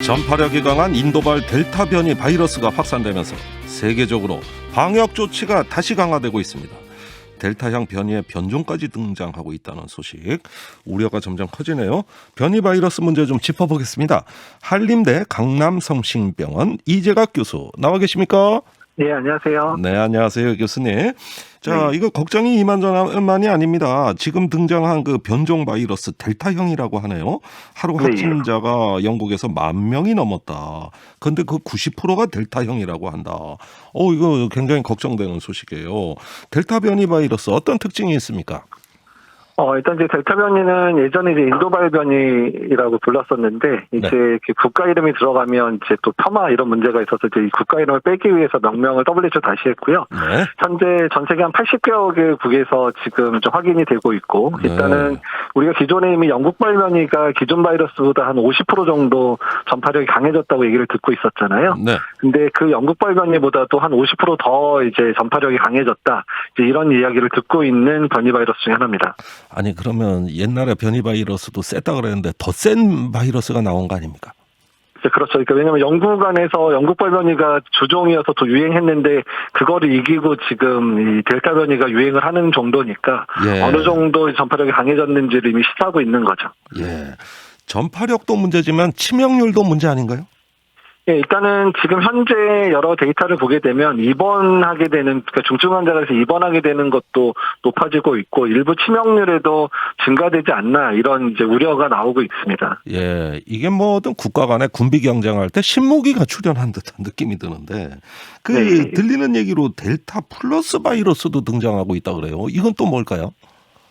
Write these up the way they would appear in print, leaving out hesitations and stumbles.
전파력이 강한 인도발 델타 변이 바이러스가 확산되면서 세계적으로 방역 조치가 다시 강화되고 있습니다. 델타형 변이의 변종까지 등장하고 있다는 소식, 우려가 점점 커지네요. 변이 바이러스 문제 좀 짚어보겠습니다. 한림대 강남성심병원 이재각 교수 나와 계십니까? 네, 안녕하세요. 네, 안녕하세요, 교수님. 자, 네. 이거 걱정이 이만저만이 아닙니다. 지금 등장한 그 변종 바이러스 델타형이라고 하네요. 하루 네. 확진자가 영국에서 10,000명이 넘었다. 근데 그 90%가 델타형이라고 한다. 이거 굉장히 걱정되는 소식이에요. 델타 변이 바이러스 어떤 특징이 있습니까? 일단 이제 델타 변이는 예전에 이제 인도발 변이라고 불렀었는데, 이제 그 국가 이름이 들어가면 이제 또 폄하 이런 문제가 있어서 이제 이 국가 이름을 빼기 위해서 명명을 WHO 다시 했고요. 네. 현재 전 세계 한 80개 국에서 지금 좀 확인이 되고 있고, 일단은 우리가 기존에 이미 영국발 변이가 기존 바이러스보다 한 50% 정도 전파력이 강해졌다고 얘기를 듣고 있었잖아요. 네. 근데 그 영국발 변이보다도 한 50% 더 이제 전파력이 강해졌다. 이제 이런 이야기를 듣고 있는 변이 바이러스 중에 하나입니다. 아니, 그러면 옛날에 변이 바이러스도 셌다 그랬는데 더 센 바이러스가 나온 거 아닙니까? 그렇죠. 그러니까 왜냐면 영국 안에서 영국발 변이가 주종이어서 더 유행했는데 그거를 이기고 지금 이 델타 변이가 유행을 하는 정도니까 어느 정도 전파력이 강해졌는지를 이미 시사하고 있는 거죠. 예. 전파력도 문제지만 치명률도 문제 아닌가요? 예, 일단은 지금 현재 여러 데이터를 보게 되면 입원하게 되는, 그러니까 중증 환자가 돼서 입원하게 되는 것도 높아지고 있고 일부 치명률에도 증가되지 않나 이런 이제 우려가 나오고 있습니다. 예, 이게 뭐 어떤 국가 간의 군비 경쟁할 때 신무기가 출현한 듯한 느낌이 드는데 들리는 얘기로 델타 플러스 바이러스도 등장하고 있다 그래요. 이건 또 뭘까요?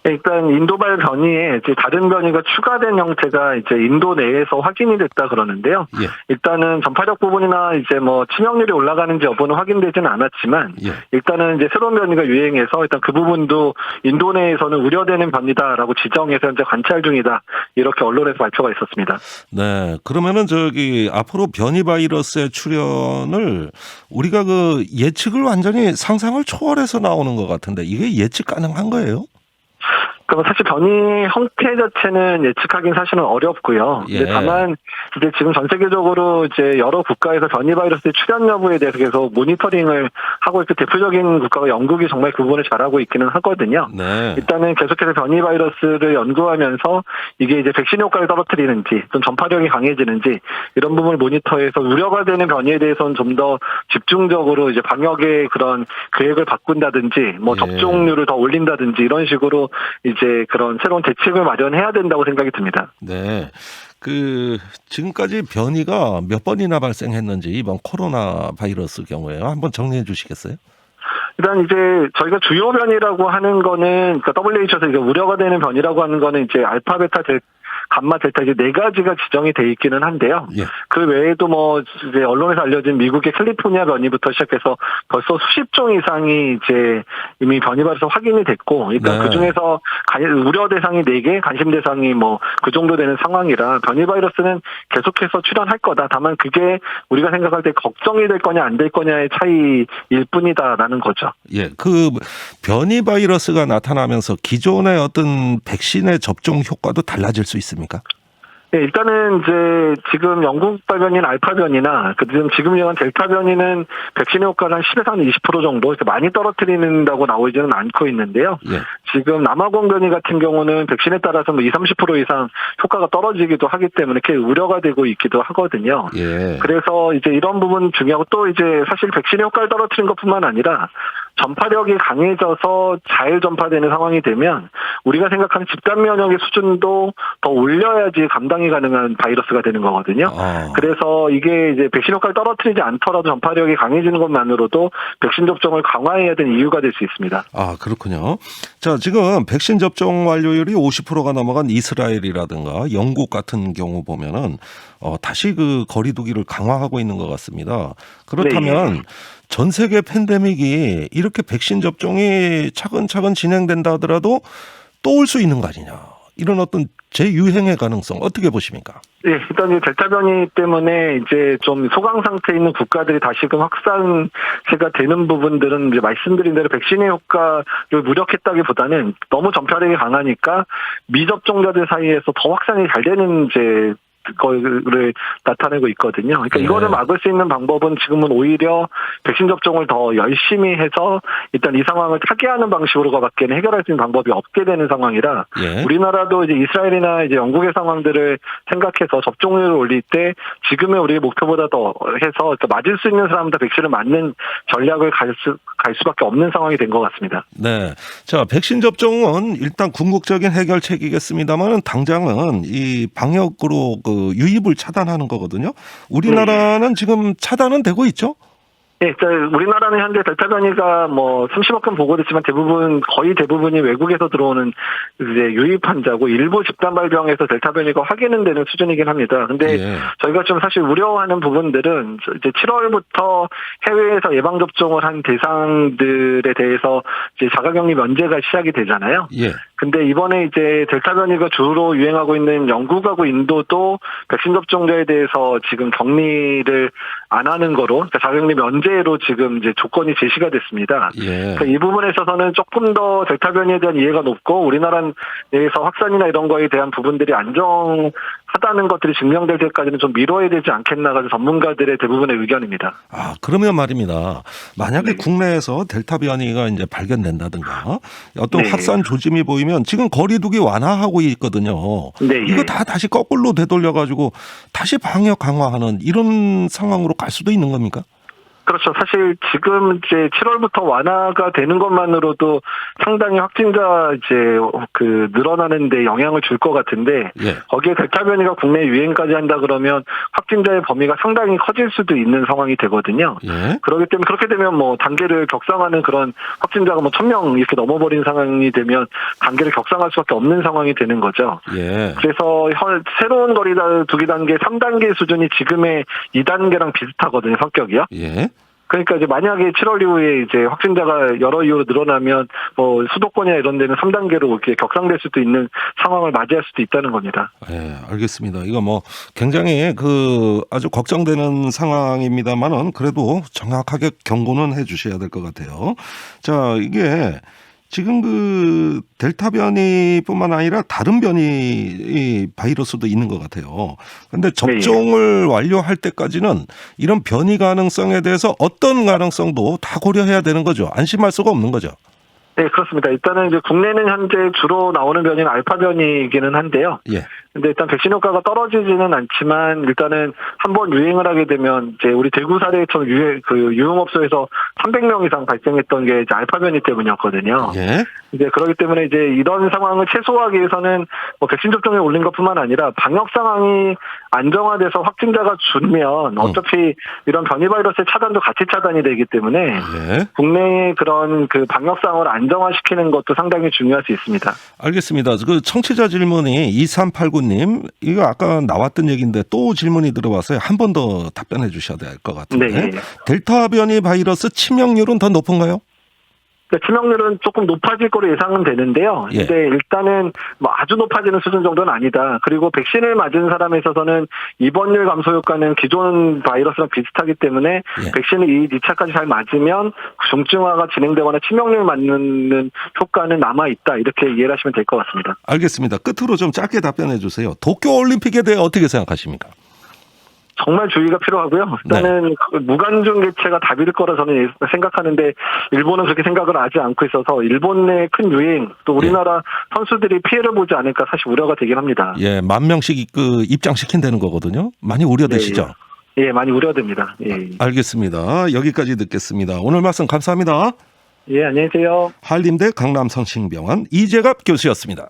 일단 인도발 변이에 이제 다른 변이가 추가된 형태가 이제 인도 내에서 확인이 됐다 그러는데요. 일단은 전파력 부분이나 이제 뭐 치명률이 올라가는지 여부는 확인되지는 않았지만 일단은 이제 새로운 변이가 유행해서 일단 그 부분도 인도 내에서는 우려되는 변이다라고 지정해서 현재 관찰 중이다. 이렇게 언론에서 발표가 있었습니다. 네, 그러면은 앞으로 변이 바이러스의 출현을 우리가 그 예측을 완전히 상상을 초월해서 나오는 것 같은데 이게 예측 가능한 거예요? 그럼 사실 변이 형태 자체는 예측하기는 사실은 어렵고요. 근데 다만 이제 지금 전 세계적으로 이제 여러 국가에서 변이 바이러스의 출현 여부에 대해서 계속 모니터링을 하고 있고 대표적인 국가가 영국이 정말 그 부분을 잘하고 있기는 하거든요. 일단은 계속해서 변이 바이러스를 연구하면서 이게 이제 백신 효과를 떨어뜨리는지 좀 전파력이 강해지는지 이런 부분을 모니터해서 우려가 되는 변이에 대해서는 좀 더 집중적으로 이제 방역의 그런 계획을 바꾼다든지 뭐 접종률을 더 올린다든지 이런 식으로 이제 그런 새로운 대책을 마련해야 된다고 생각이 듭니다. 네. 지금까지 변이가 몇 번이나 발생했는지 이번 코로나 바이러스 경우에요. 한번 정리해 주시겠어요? 일단 이제 저희가 주요 변이라고 하는 거는 그러니까 WHO에서 이제 우려가 되는 변이라고 하는 거는 이제 알파, 베타, 감마, 델타 이제 4가지가 지정이 돼 있기는 한데요. 그 외에도 뭐 이제 언론에서 알려진 미국의 캘리포니아 변이부터 시작해서 벌써 수십 종 이상이 이제 이미 변이 바이러스 확인이 됐고, 일단 그 중에서 우려 대상이 4개, 관심 대상이 뭐 그 정도 되는 상황이라 변이 바이러스는 계속해서 출현할 거다. 다만 그게 우리가 생각할 때 걱정이 될 거냐 안 될 거냐의 차이일 뿐이다라는 거죠. 예, 그 변이 바이러스가 나타나면서 기존의 어떤 백신의 접종 효과도 달라질 수 있습니까? 네, 일단은 이제 지금 영국 변이는 알파 변이나 지금 유행한 델타 변이는 백신 효과가 한 10에서 한 20% 정도 이렇게 많이 떨어뜨린다고 나오지는 않고 있는데요. 지금 남아공 변이 같은 경우는 백신에 따라서 뭐 20, 30% 이상 효과가 떨어지기도 하기 때문에 이렇게 우려가 되고 있기도 하거든요. 그래서 이제 이런 부분 중요하고 또 이제 사실 백신 효과를 떨어뜨린 것뿐만 아니라 전파력이 강해져서 잘 전파되는 상황이 되면 우리가 생각하는 집단 면역의 수준도 더 올려야지 감당이 가능한 바이러스가 되는 거거든요. 그래서 이게 이제 백신 효과를 떨어뜨리지 않더라도 전파력이 강해지는 것만으로도 백신 접종을 강화해야 되는 이유가 될 수 있습니다. 아, 그렇군요. 자, 지금 백신 접종 완료율이 50%가 넘어간 이스라엘이라든가 영국 같은 경우 보면은 다시 그 거리 두기를 강화하고 있는 것 같습니다. 그렇다면 전 세계 팬데믹이 이렇게 백신 접종이 차근차근 진행된다 하더라도 또 올 수 있는 거 아니냐. 이런 어떤 재유행의 가능성 어떻게 보십니까? 네, 일단 이 델타 변이 때문에 이제 좀 소강 상태에 있는 국가들이 다시금 확산세가 되는 부분들은 이제 말씀드린 대로 백신의 효과를 무력했다기보다는 너무 전파력이 강하니까 미접종자들 사이에서 더 확산이 잘 되는 이제 거를 나타내고 있거든요. 그러니까 네. 이거를 막을 수 있는 방법은 지금은 오히려 백신 접종을 더 열심히 해서 일단 이 상황을 타개하는 방식으로밖에는 해결할 수 있는 방법이 없게 되는 상황이라 예. 우리나라도 이제 이스라엘이나 이제 영국의 상황들을 생각해서 접종률을 올릴 때 지금의 우리의 목표보다 더 해서 맞을 수 있는 사람들 백신을 맞는 전략을 갈 수밖에 없는 상황이 된 것 같습니다. 네. 자, 백신 접종은 일단 궁극적인 해결책이겠습니다만 당장은 이 방역으로 그 유입을 차단하는 거거든요. 우리나라는 지금 차단은 되고 있죠? 네, 우리나라는 현재 델타 변이가 뭐 30억건 보고됐지만 거의 대부분이 외국에서 들어오는 이제 유입 환자고 일부 집단 발병에서 델타 변이가 확인은 되는 수준이긴 합니다. 근데 예. 저희가 좀 사실 우려하는 부분들은 이제 7월부터 해외에서 예방 접종을 한 대상들에 대해서 이제 자가격리 면제가 시작이 되잖아요. 예. 근데 이번에 이제 델타 변이가 주로 유행하고 있는 영국하고 인도도 백신 접종자에 대해서 지금 격리를 안 하는 거로, 그러니까 자가격리 면제로 지금 이제 조건이 제시가 됐습니다. 예. 그러니까 이 부분에 있어서는 조금 더 델타 변이에 대한 이해가 높고 우리나라 내에서 확산이나 이런 거에 대한 부분들이 안정하다는 것들이 증명될 때까지는 좀 미뤄야 되지 않겠나가 전문가들의 대부분의 의견입니다. 아, 그러면 말입니다. 만약에 네. 국내에서 델타 변이가 이제 발견된다든가 어떤 네. 확산 조짐이 보이면 지금 거리두기 완화하고 있거든요. 네. 이거 다 다시 거꾸로 되돌려 가지고 다시 방역 강화하는 이런 상황으로 갈 수도 있는 겁니까? 그렇죠. 사실 지금 이제 7월부터 완화가 되는 것만으로도 상당히 확진자 이제 늘어나는데 영향을 줄 것 같은데 예. 거기에 델타 변이가 국내 유행까지 한다 그러면 확진자의 범위가 상당히 커질 수도 있는 상황이 되거든요. 예. 그렇기 때문에 그렇게 되면 뭐 단계를 격상하는 그런 확진자가 뭐 1,000명 이렇게 넘어버린 상황이 되면 단계를 격상할 수밖에 없는 상황이 되는 거죠. 예. 그래서 새로운 거리두기 단계 3단계 수준이 지금의 2단계랑 비슷하거든요, 성격이요. 예. 그러니까 이제 만약에 7월 이후에 이제 확진자가 여러 이유로 늘어나면 뭐 수도권이나 이런 데는 3단계로 이렇게 격상될 수도 있는 상황을 맞이할 수도 있다는 겁니다. 예, 알겠습니다. 이거 뭐 굉장히 아주 걱정되는 상황입니다만은 그래도 정확하게 경고는 해 주셔야 될 것 같아요. 자, 이게 지금 델타 변이뿐만 아니라 다른 변이 바이러스도 있는 것 같아요. 그런데 접종을 완료할 때까지는 이런 변이 가능성에 대해서 어떤 가능성도 다 고려해야 되는 거죠. 안심할 수가 없는 거죠. 네, 그렇습니다. 일단은 이제 국내는 현재 주로 나오는 변이는 알파 변이이기는 한데요. 예. 근데 일단 백신 효과가 떨어지지는 않지만 일단은 한번 유행을 하게 되면 이제 우리 대구 사례처럼 유흥업소에서 300명 이상 발생했던 게 이제 알파 변이 때문이었거든요. 예. 이제 그렇기 때문에 이제 이런 상황을 최소화하기 위해서는 뭐 백신 접종에 올린 것뿐만 아니라 방역 상황이 안정화돼서 확진자가 줄면 어차피 이런 변이 바이러스의 차단도 같이 차단이 되기 때문에 예. 국내의 그런 방역 상황을 안정화시키는 것도 상당히 중요할 수 있습니다. 알겠습니다. 청취자 질문이 2389님, 이거 아까 나왔던 얘기인데 또 질문이 들어왔어요. 한 번 더 답변해 주셔야 될 것 같은데. 네. 델타 변이 바이러스 치명률은 더 높은가요? 치명률은 조금 높아질 거로 예상은 되는데요. 예. 근데 일단은 뭐 아주 높아지는 수준 정도는 아니다. 그리고 백신을 맞은 사람에 있어서는 입원율 감소 효과는 기존 바이러스랑 비슷하기 때문에 예. 백신을 2차까지 잘 맞으면 중증화가 진행되거나 치명률 맞는 효과는 남아있다. 이렇게 이해를 하시면 될 것 같습니다. 알겠습니다. 끝으로 좀 짧게 답변해 주세요. 도쿄올림픽에 대해 어떻게 생각하십니까? 정말 주의가 필요하고요. 일단은 무관중 개최가 답일 거라 저는 생각하는데 일본은 그렇게 생각을 하지 않고 있어서 일본 내 큰 유행 또 우리나라 선수들이 피해를 보지 않을까 사실 우려가 되긴 합니다. 예, 10,000명씩 입장시킨다는 거거든요. 많이 우려되시죠? 예, 많이 우려됩니다. 예. 알겠습니다. 여기까지 듣겠습니다. 오늘 말씀 감사합니다. 예, 안녕히 계세요. 한림대 강남성심병원 이재갑 교수였습니다.